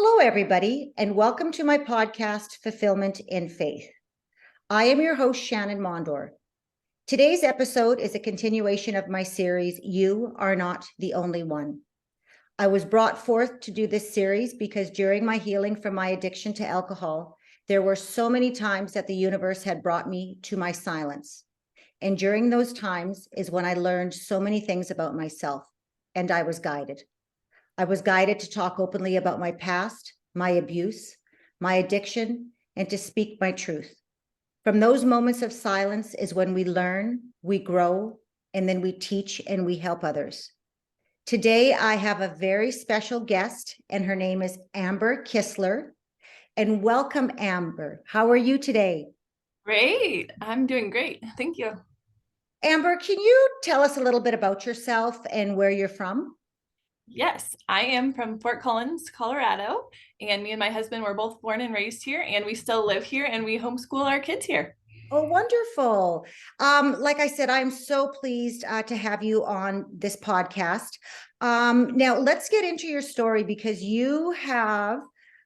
Hello, everybody, and welcome to my podcast, Fulfillment in Faith. I am your host, Shannan Mondor. Today's episode is a continuation of my series, You Are Not the Only One. I was brought forth to do this series because during my healing from my addiction to alcohol, there were so many times that the universe had brought me to my silence. And during those times is when I learned so many things about myself, and I was guided. I was guided to talk openly about my past, my abuse, my addiction, and to speak my truth. From those moments of silence is when we learn, we grow, and then we teach and we help others. Today, I have a very special guest, and her name is Amber Kissler. And welcome, Amber. How are you today? Great. I'm doing great. Thank you. Amber, can you tell us a little bit about yourself and where you're from? Yes, I am from Fort Collins, Colorado, and me and my husband were both born and raised here, and we still live here, and we homeschool our kids here. Oh, wonderful. Like I said, I'm so pleased to have you on this podcast. Now, let's get into your story because you have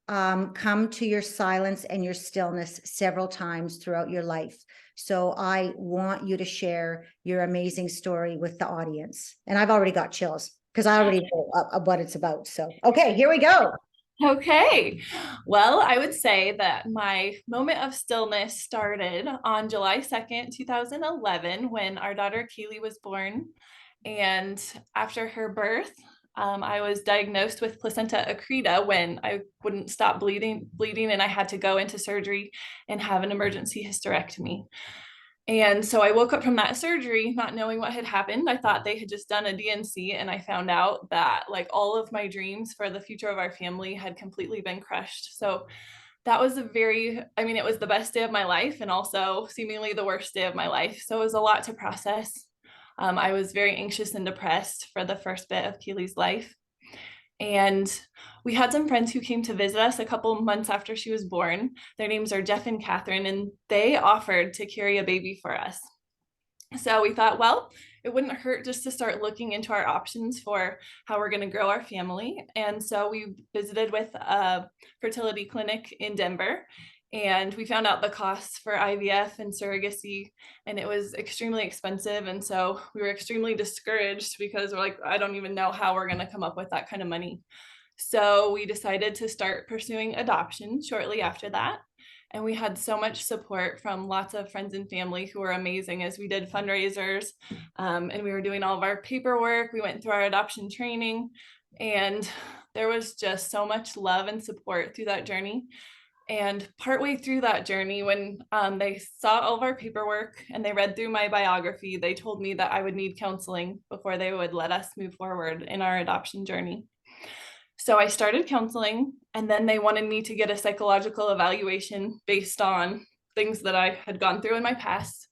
come to your silence and your stillness several times throughout your life. So I want you to share your amazing story with the audience. And I've already got chills because I already know what it's about. So, okay, here we go. Okay. Well, I would say that my moment of stillness started on July 2nd, 2011, when our daughter Keely was born. And after her birth, I was diagnosed with placenta accreta when I wouldn't stop bleeding, and I had to go into surgery and have an emergency hysterectomy. And so I woke up from that surgery not knowing what had happened. I thought they had just done a D&C, and I found out that like all of my dreams for the future of our family had completely been crushed. So that was it was the best day of my life and also seemingly the worst day of my life. So it was a lot to process. I was very anxious and depressed for the first bit of Keely's life. And we had some friends who came to visit us a couple months after she was born. Their names are Jeff and Catherine, and they offered to carry a baby for us. So we thought, well, it wouldn't hurt just to start looking into our options for how we're going to grow our family. And so we visited with a fertility clinic in Denver, and we found out the costs for IVF and surrogacy, and it was extremely expensive. And so we were extremely discouraged because we're like, I don't even know how we're going to come up with that kind of money. So we decided to start pursuing adoption shortly after that. And we had so much support from lots of friends and family who were amazing as we did fundraisers, and we were doing all of our paperwork. We went through our adoption training, and there was just so much love and support through that journey. And partway through that journey, when they saw all of our paperwork and they read through my biography, they told me that I would need counseling before they would let us move forward in our adoption journey. So I started counseling, and then they wanted me to get a psychological evaluation based on things that I had gone through in my past.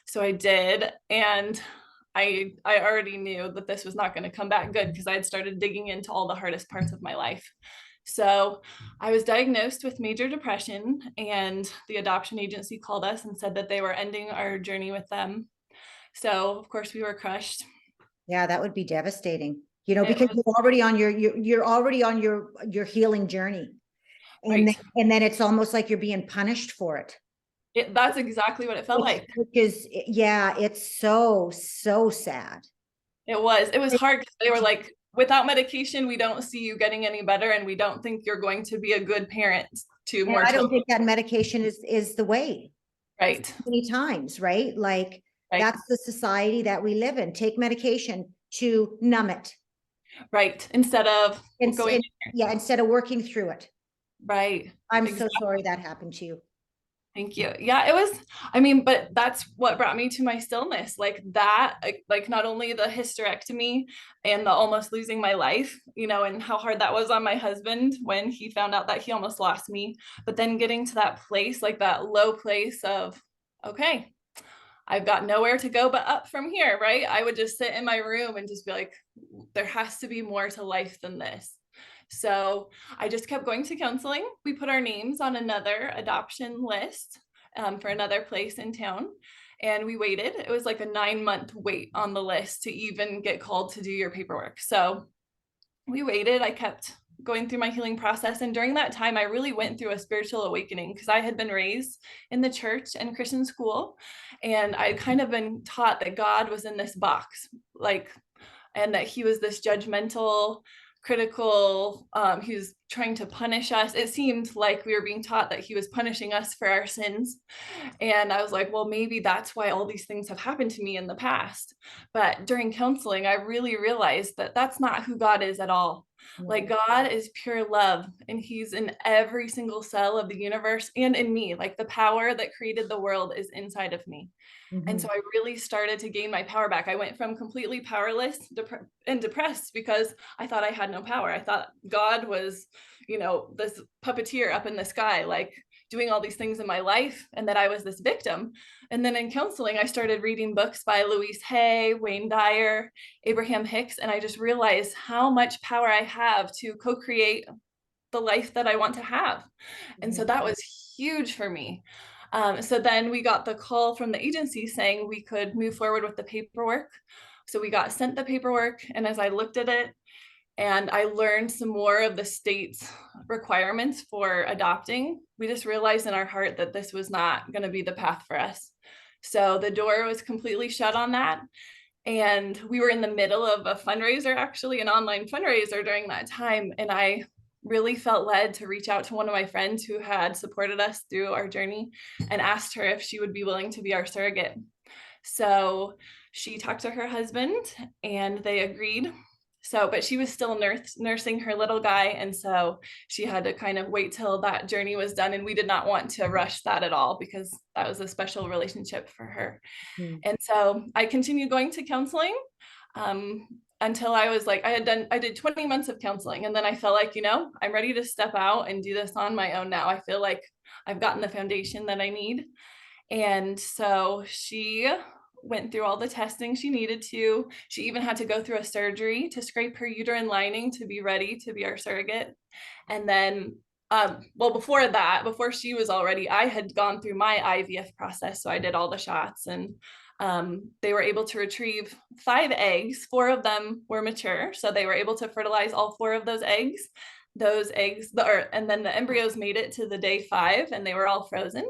So I did, and I already knew that this was not going to come back good because I had started digging into all the hardest parts of my life. So I was diagnosed with major depression, and the adoption agency called us and said that they were ending our journey with them. So of course we were crushed. Yeah, that would be devastating. It Because was you're already on you're already on your healing journey. right. And then it's almost like you're being punished for it. That's exactly what it felt like. Which is, yeah, it's so, so sad. It was hard because they were like, without medication, we don't see you getting any better, and we don't think you're going to be a good parent to And more I don't children. think that medication is the way. Right. Many times, right? Like Right. that's the society that we live in. Take medication to numb it. Right. Instead of And, going, and yeah, instead of working through it. right. I'm so Exactly. sorry that happened to you. Thank you. Yeah, but that's what brought me to my stillness. Like that, like not only the hysterectomy and the almost losing my life, and how hard that was on my husband when he found out that he almost lost me, but then getting to that place, like that low place of, okay, I've got nowhere to go but up from here, right? I would just sit in my room and just be like, there has to be more to life than this. So I just kept going to counseling. We put our names on another adoption list for another place in town. And we waited. It was like a 9-month wait on the list to even get called to do your paperwork. So we waited. I kept going through my healing process. And during that time, I really went through a spiritual awakening because I had been raised in the church and Christian school. And I'd kind of been taught that God was in this box, like, and that he was this judgmental, critical, he was trying to punish us. It seemed like we were being taught that he was punishing us for our sins. And I was like, well, maybe that's why all these things have happened to me in the past. But during counseling, I really realized that that's not who God is at all. Like, God is pure love, and he's in every single cell of the universe and in me. Like, the power that created the world is inside of me. And so I really started to gain my power back. I went from completely powerless and depressed because I thought I had no power. I thought God was, this puppeteer up in the sky, like doing all these things in my life, and that I was this victim. And then in counseling, I started reading books by Louise Hay, Wayne Dyer, Abraham Hicks, and I just realized how much power I have to co-create the life that I want to have. And so that was huge for me. So then we got the call from the agency saying we could move forward with the paperwork. So we got sent the paperwork, and as I looked at it and I learned some more of the state's requirements for adopting, we just realized in our heart that this was not going to be the path for us. So the door was completely shut on that. And we were in the middle of a fundraiser, actually an online fundraiser during that time. And I really felt led to reach out to one of my friends who had supported us through our journey and asked her if she would be willing to be our surrogate. So she talked to her husband and they agreed. So, but she was still nursing her little guy. And so she had to kind of wait till that journey was done. And we did not want to rush that at all because that was a special relationship for her. And so I continued going to counseling until I was like, I did 20 months of counseling. And then I felt like, I'm ready to step out and do this on my own now. I feel like I've gotten the foundation that I need. And so she went through all the testing she needed to. She even had to go through a surgery to scrape her uterine lining to be ready to be our surrogate. And then before she was all ready, I had gone through my IVF process. So I did all the shots, and they were able to retrieve 5 eggs. 4 of them were mature. So they were able to fertilize all 4 of those eggs. And then the embryos made it to the day 5, and they were all frozen.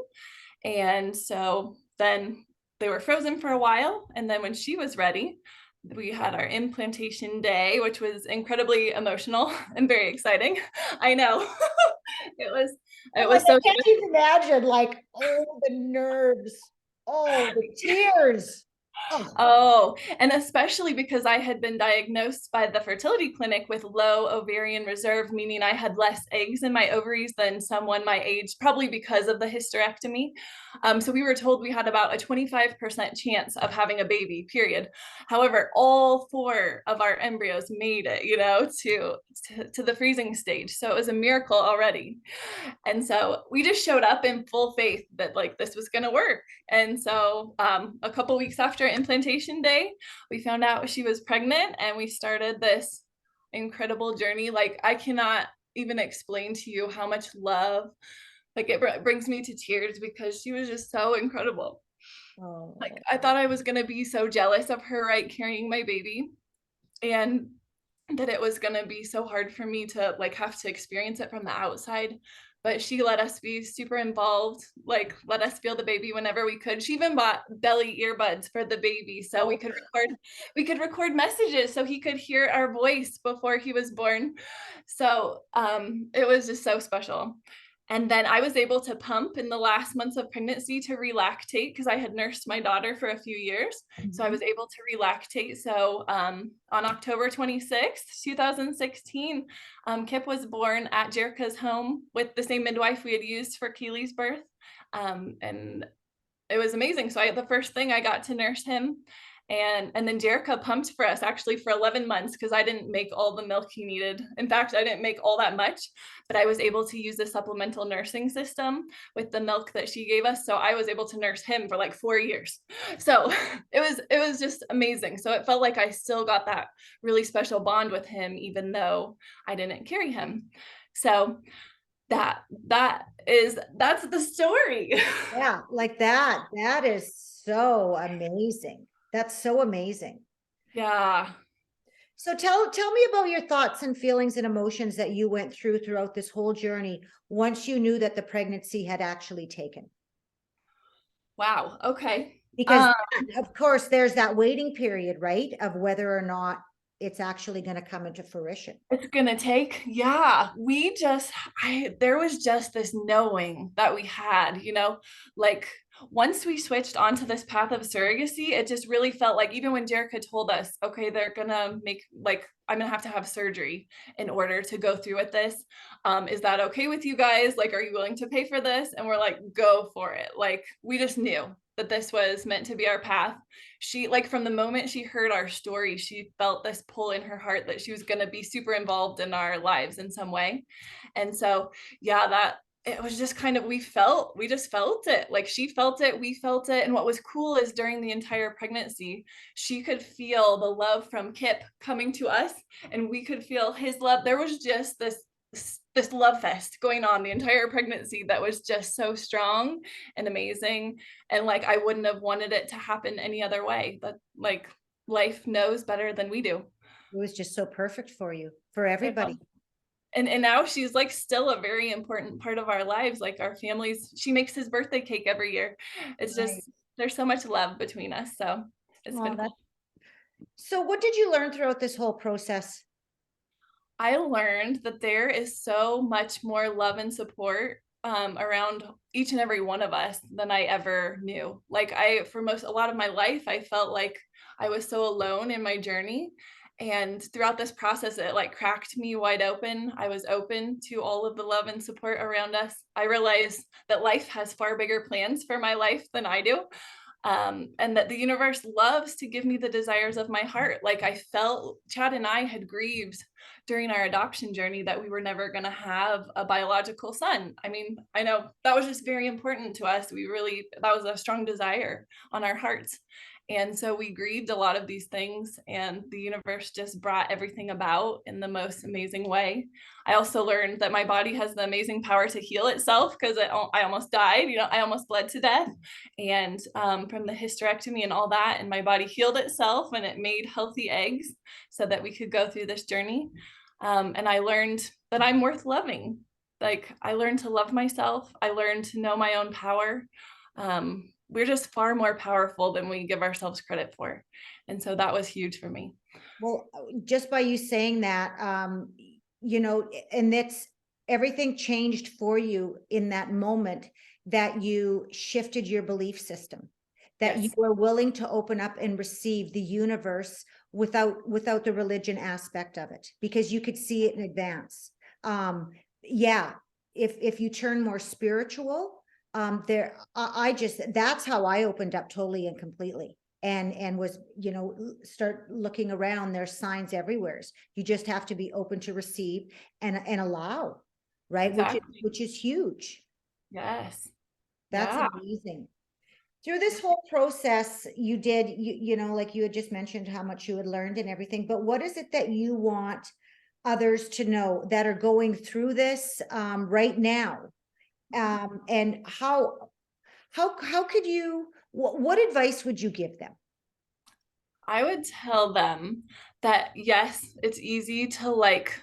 And so then they were frozen for a while. And then when she was ready, we had our implantation day, which was incredibly emotional and very exciting. I know. it was so I can't even imagine, like, oh, the nerves, oh, the tears. Oh, and especially because I had been diagnosed by the fertility clinic with low ovarian reserve, meaning I had less eggs in my ovaries than someone my age, probably because of the hysterectomy. So we were told we had about a 25% chance of having a baby, period. However, all 4 of our embryos made it, to the freezing stage. So it was a miracle already. And so we just showed up in full faith that like this was going to work. And so a couple weeks after implantation day, we found out she was pregnant, and we started this incredible journey. Like, I cannot even explain to you how much love, like it brings me to tears because she was just so incredible. Like, I thought I was going to be so jealous of her, right, carrying my baby, and that it was going to be so hard for me to like have to experience it from the outside. But she let us be super involved, like let us feel the baby whenever we could. She even bought belly earbuds for the baby so we could record messages so he could hear our voice before he was born. So it was just so special. And then I was able to pump in the last months of pregnancy to relactate because I had nursed my daughter for a few years. So I was able to relactate. So on October 26th, 2016, Kip was born at Jerica's home with the same midwife we had used for Keely's birth. And it was amazing. So the first thing I got to nurse him. And then Jerica pumped for us actually for 11 months because I didn't make all the milk he needed. In fact, I didn't make all that much, but I was able to use the supplemental nursing system with the milk that she gave us. So I was able to nurse him for like 4 years. So it was just amazing. So it felt like I still got that really special bond with him, even though I didn't carry him. So that's the story. Yeah, like that. That is so amazing. That's so amazing. Yeah. So tell me about your thoughts and feelings and emotions that you went through throughout this whole journey once you knew that the pregnancy had actually taken. Wow. Okay. Because of course there's that waiting period, right? Of whether or not it's actually going to come into fruition. It's gonna take, yeah. There was just this knowing that we had, like once we switched onto this path of surrogacy, it just really felt like even when Jerica told us, okay, they're gonna make like I'm gonna have to have surgery in order to go through with this. Is that okay with you guys? Like, are you willing to pay for this? And we're like, go for it. Like, we just knew that this was meant to be our path. She, like, from the moment she heard our story, she felt this pull in her heart that she was going to be super involved in our lives in some way. And so, yeah, that it was just kind of, we just felt it. Like, she felt it, we felt it. And what was cool is during the entire pregnancy, she could feel the love from Kip coming to us, and we could feel his love. There was just this love fest going on the entire pregnancy that was just so strong and amazing. And like, I wouldn't have wanted it to happen any other way. But like, life knows better than we do. It was just so perfect for you, for everybody. And now she's like still a very important part of our lives. Like, our families, she makes his birthday cake every year. It's Right. just, there's so much love between us. So it's Oh, been that. cool. So what did you learn throughout this whole process? I learned that there is so much more love and support around each and every one of us than I ever knew. Like, for a lot of my life, I felt like I was so alone in my journey. And throughout this process, it like cracked me wide open. I was open to all of the love and support around us. I realized that life has far bigger plans for my life than I do. And that the universe loves to give me the desires of my heart. Like, I felt Chad and I had grieved during our adoption journey that we were never going to have a biological son. I mean, I know that was just very important to us. That was a strong desire on our hearts. And so we grieved a lot of these things, and the universe just brought everything about in the most amazing way. I also learned that my body has the amazing power to heal itself, because I almost died. I almost bled to death, and from the hysterectomy and all that, and my body healed itself and it made healthy eggs so that we could go through this journey. And I learned that I'm worth loving. Like, I learned to love myself. I learned to know my own power. We're just far more powerful than we give ourselves credit for. And so that was huge for me. Well, just by you saying that, and that's everything changed for you in that moment that you shifted your belief system, that you Yes, were willing to open up and receive the universe without the religion aspect of it, because you could see it in advance. Yeah, if you turn more spiritual, I just, that's how I opened up totally and completely. And was, start looking around, there's signs everywhere. You just have to be open to receive and allow, right? exactly. Which is huge. Yes. That's Yeah. amazing. Through this whole process, you did, like you had just mentioned how much you had learned and everything, but what is it that you want others to know that are going through this right now? And how could you, what advice would you give them? I would tell them that yes, it's easy to like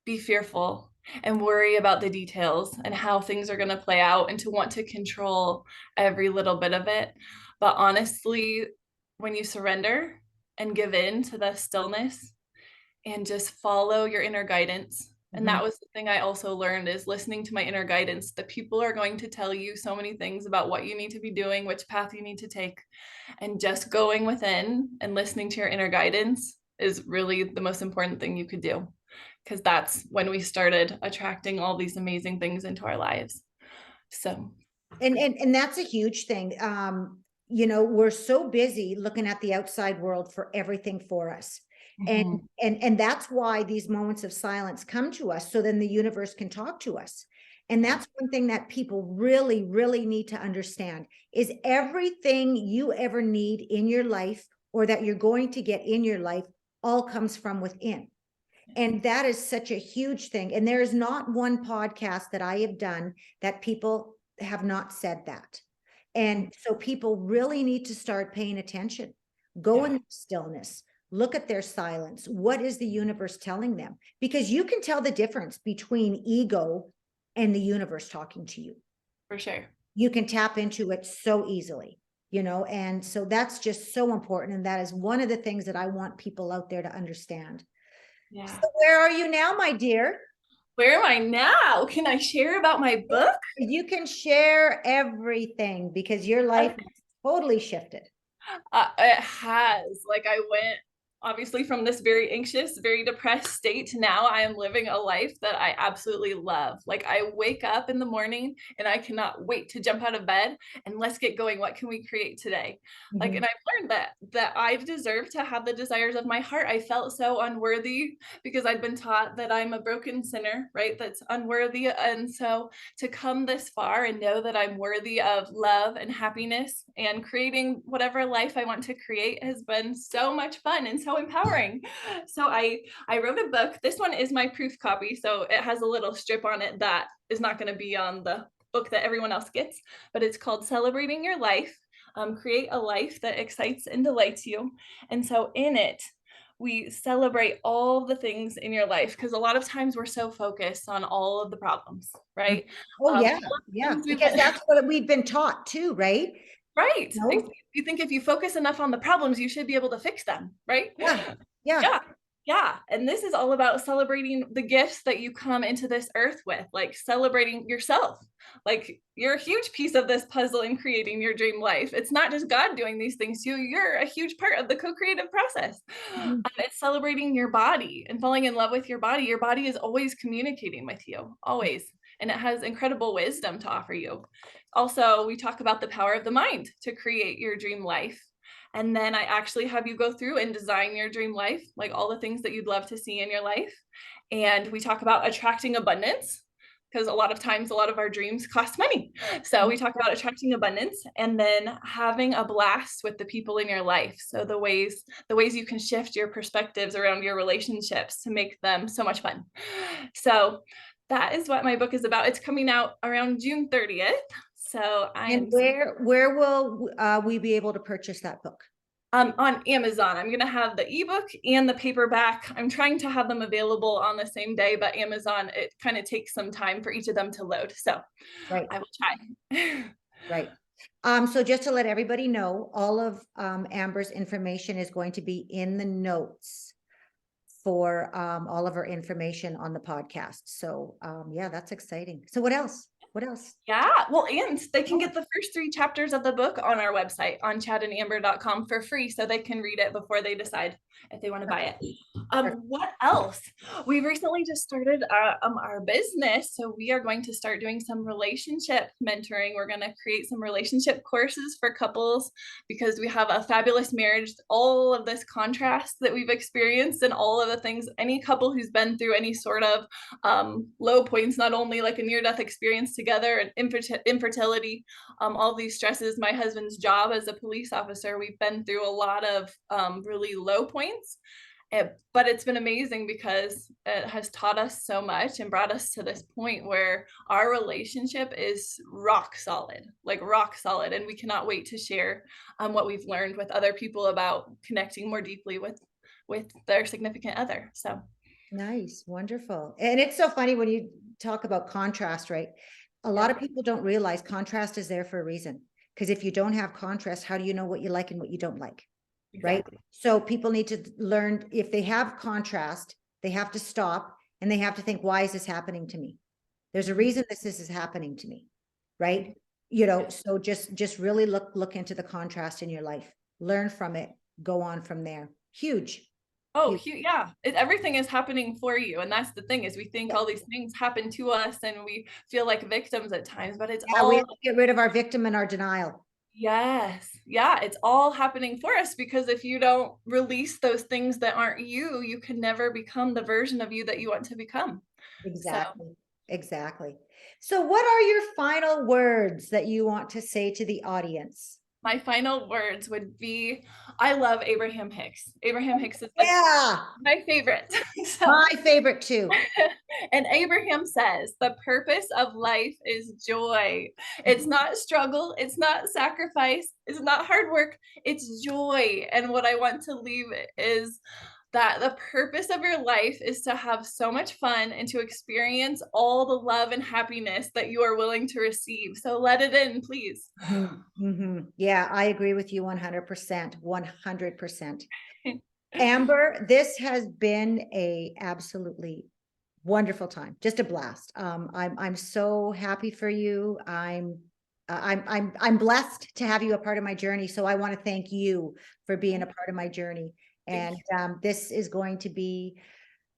be fearful and worry about the details and how things are going to play out, and to want to control every little bit of it. But honestly, when you surrender and give in to the stillness and just follow your inner guidance. And Mhm. that was the thing I also learned, is listening to my inner guidance. The people are going to tell you so many things about what you need to be doing, which path you need to take, and just going within and listening to your inner guidance is really the most important thing you could do, because that's when we started attracting all these amazing things into our lives. So And that's a huge thing. We're so busy looking at the outside world for everything for us. And mhm. and that's why these moments of silence come to us, so then the universe can talk to us. And Yeah. that's one thing that people really, really need to understand, is everything you ever need in your life, or that you're going to get in your life, all comes from within. And that is such a huge thing. And there is not one podcast that I have done that people have not said that. And so people really need to start paying attention. Go Yeah. in stillness, Look at their silence. What is the universe telling them? Because you can tell the difference between ego and the universe talking to you. For sure. You can tap into it so easily, and so that's just so important. And that is one of the things that I want people out there to understand. Yeah. So where are you now, my dear? Where am I now? Can I share about my book? You can share everything because your life has totally shifted. It has. Like, I went obviously from this very anxious, very depressed state to now I am living a life that I absolutely love. Like, I wake up in the morning and I cannot wait to jump out of bed and let's get going. What can we create today? Like, and I've learned that I deserve to have the desires of my heart. I felt so unworthy because I'd been taught that I'm a broken sinner, right? That's unworthy. And so to come this far and know that I'm worthy of love and happiness and creating whatever life I want to create has been so much fun and so empowering. So I wrote a book. This one is my proof copy, so it has a little strip on it that is not going to be on the book that everyone else gets, but it's called Celebrating Your Life. Create a life that excites and delights you. And so in it, we celebrate all the things in your life, because a lot of times we're so focused on all of the problems, right? Oh yeah, because that's what we've been taught too, right? Right. No? You think if you focus enough on the problems, you should be able to fix them, right? Yeah. Yeah. And this is all about celebrating the gifts that you come into this earth with, like celebrating yourself. Like, you're a huge piece of this puzzle in creating your dream life. It's not just God doing these things to you, you're a huge part of the co-creative process. It's celebrating your body and falling in love with your body. Your body is always communicating with you, always. And it has incredible wisdom to offer you. Also, we talk about the power of the mind to create your dream life. And then I actually have you go through and design your dream life, like all the things that you'd love to see in your life. And we talk about attracting abundance, because a lot of times, a lot of our dreams cost money. So we talk about attracting abundance and then having a blast with the people in your life. So the ways you can shift your perspectives around your relationships to make them so much fun. So that is what my book is about. It's coming out around June 30th. So And where will we be able to purchase that book? On Amazon. I'm going to have the ebook and the paperback. I'm trying to have them available on the same day, but Amazon, it kind of takes some time for each of them to load. So right. I will try. Right. So just to let everybody know, all of Amber's information is going to be in the notes for all of her information on the podcast. So yeah, that's exciting. So what else? What else? Yeah, well, and they can get the first 3 chapters of the book on our website on chadandamber.com for free, so they can read it before they decide if they want to buy it. What else? We recently just started our business, so we are going to start doing some relationship mentoring. We're going to create some relationship courses for couples, because we have a fabulous marriage. All of this contrast that we've experienced and all of the things, any couple who's been through any sort of low points, not only like a near-death experience together and infertility, all these stresses, my husband's job as a police officer, we've been through a lot of really low points. But it's been amazing because it has taught us so much and brought us to this point where our relationship is rock solid, like rock solid. And we cannot wait to share what we've learned with other people about connecting more deeply with their significant other. So nice, wonderful. And it's so funny when you talk about contrast, right? A lot of people don't realize contrast is there for a reason. Because if you don't have contrast, how do you know what you like and what you don't like? Exactly. Right? So people need to learn, if they have contrast, they have to stop and they have to think, why is this happening to me? There's a reason this is happening to me, right? So just really look into the contrast in your life, learn from it, go on from there. Huge. Oh, yeah. Everything is happening for you. And that's the thing, is we think all these things happen to us and we feel like victims at times, but it's all, we have to get rid of our victim and our denial. Yes. Yeah. It's all happening for us, because if you don't release those things that aren't you, you can never become the version of you that you want to become. Exactly. Exactly. So what are your final words that you want to say to the audience? My final words would be, I love Abraham Hicks. Abraham Hicks is like my favorite. So, My favorite too. and Abraham says, the purpose of life is joy. It's not struggle, it's not sacrifice, it's not hard work, it's joy. And what I want to leave is that the purpose of your life is to have so much fun and to experience all the love and happiness that you are willing to receive. So let it in, please. Yeah, I agree with you 100%, 100%. Amber, this has been a absolutely wonderful time, just a blast. I'm so happy for you. I'm blessed to have you a part of my journey. So I want to thank you for being a part of my journey. And this is going to be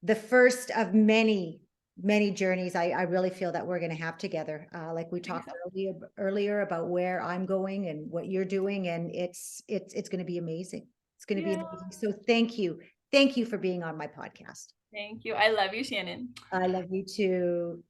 the first of many, many journeys I really feel that we're going to have together. Like we talked earlier about where I'm going and what you're doing, and it's going to be amazing. It's going to be amazing. So thank you. Thank you for being on my podcast. Thank you. I love you, Shannan. I love you too.